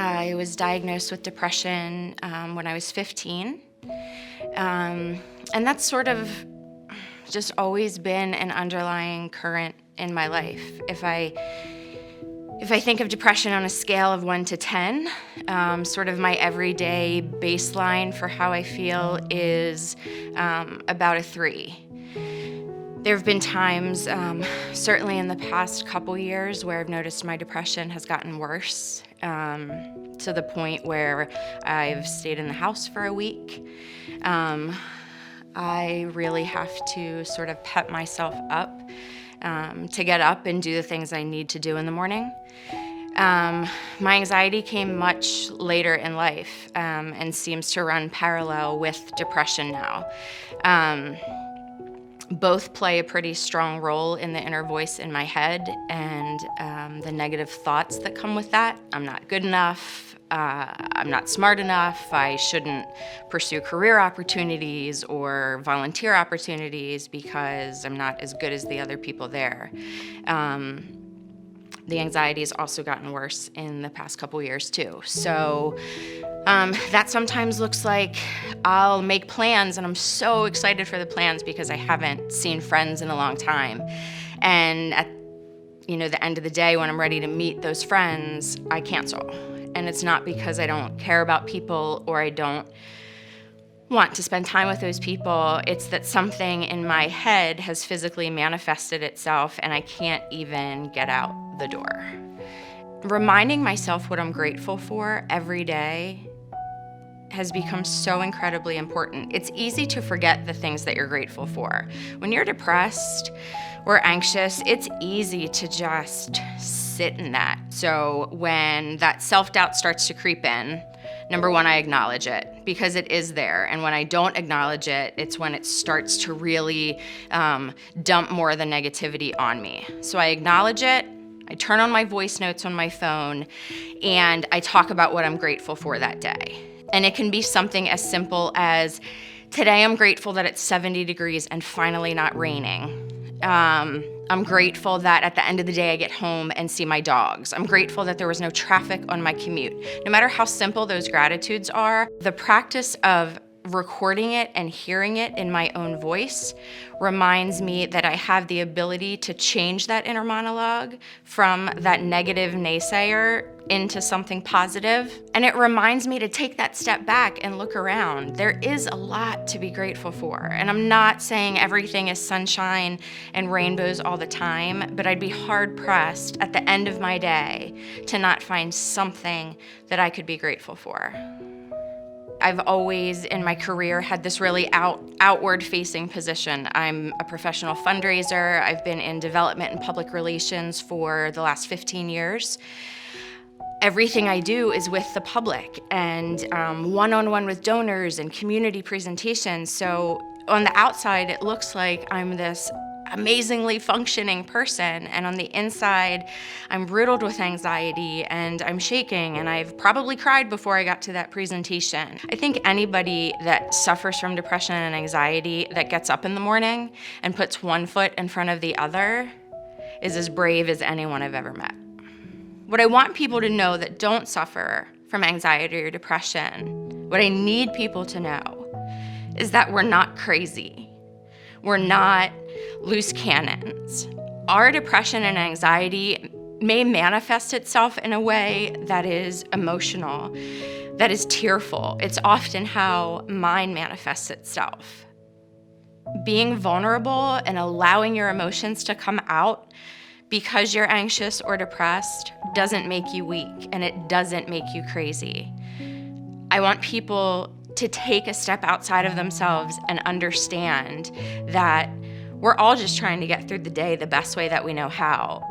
I was diagnosed with depression when I was 15. And that's sort of just always been an underlying current in my life. If I think of depression on a scale of 1 to 10, sort of my everyday baseline for how I feel is about a 3. There have been times, certainly in the past couple years, where I've noticed my depression has gotten worse to the point where I've stayed in the house for a week. I really have to sort of pep myself up to get up and do the things I need to do in the morning. My anxiety came much later in life and seems to run parallel with depression now. Both play a pretty strong role in the inner voice in my head and the negative thoughts that come with that. I'm not good enough. I'm not smart enough. I shouldn't pursue career opportunities or volunteer opportunities because I'm not as good as the other people there. The anxiety has also gotten worse in the past couple years too. So that sometimes looks like I'll make plans, and I'm so excited for the plans because I haven't seen friends in a long time. And at the end of the day, when I'm ready to meet those friends, I cancel. And it's not because I don't care about people or I don't want to spend time with those people. It's that something in my head has physically manifested itself and I can't even get out the door. Reminding myself what I'm grateful for every day has become so incredibly important. It's easy to forget the things that you're grateful for. When you're depressed or anxious, it's easy to just sit in that. So when that self-doubt starts to creep in, number one, I acknowledge it because it is there. And when I don't acknowledge it, it's when it starts to really dump more of the negativity on me. So I acknowledge it, I turn on my voice notes on my phone, and I talk about what I'm grateful for that day. And it can be something as simple as, today I'm grateful that it's 70 degrees and finally not raining. I'm grateful that at the end of the day I get home and see my dogs. I'm grateful that there was no traffic on my commute. No matter how simple those gratitudes are, the practice of recording it and hearing it in my own voice reminds me that I have the ability to change that inner monologue from that negative naysayer into something positive. And it reminds me to take that step back and look around. There is a lot to be grateful for. And I'm not saying everything is sunshine and rainbows all the time, but I'd be hard pressed at the end of my day to not find something that I could be grateful for. I've always, in my career, had this really outward-facing position. I'm a professional fundraiser. I've been in development and public relations for the last 15 years. Everything I do is with the public and one-on-one with donors and community presentations. So on the outside, it looks like I'm this amazingly functioning person, and on the inside I'm riddled with anxiety and I'm shaking, and I've probably cried before I got to that presentation. I think anybody that suffers from depression and anxiety that gets up in the morning and puts one foot in front of the other is as brave as anyone I've ever met. What I want people to know that don't suffer from anxiety or depression, what I need people to know is that we're not crazy. We're not loose cannons. Our depression and anxiety may manifest itself in a way that is emotional, that is tearful. It's often how mine manifests itself. Being vulnerable and allowing your emotions to come out because you're anxious or depressed doesn't make you weak, and it doesn't make you crazy. I want people to take a step outside of themselves and understand that we're all just trying to get through the day the best way that we know how,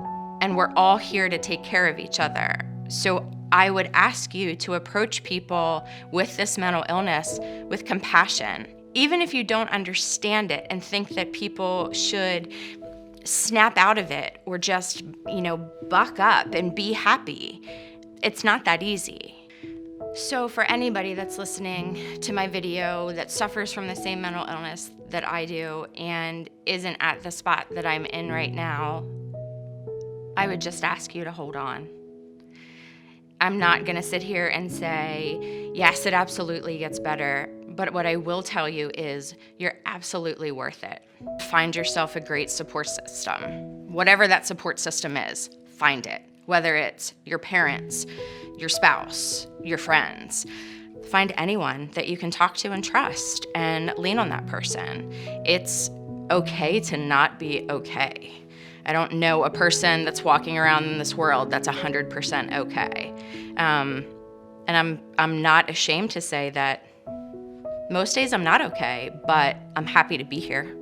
and we're all here to take care of each other. So I would ask you to approach people with this mental illness with compassion, even if you don't understand it and think that people should snap out of it or just, buck up and be happy. It's not that easy. So for anybody that's listening to my video that suffers from the same mental illness that I do and isn't at the spot that I'm in right now, I would just ask you to hold on. I'm not gonna sit here and say, yes, it absolutely gets better. But what I will tell you is you're absolutely worth it. Find yourself a great support system. Whatever that support system is, find it. Whether it's your parents, your spouse, your friends. Find anyone that you can talk to and trust and lean on that person. It's okay to not be okay. I don't know a person that's walking around in this world that's 100% okay. And I'm not ashamed to say that most days I'm not okay, but I'm happy to be here.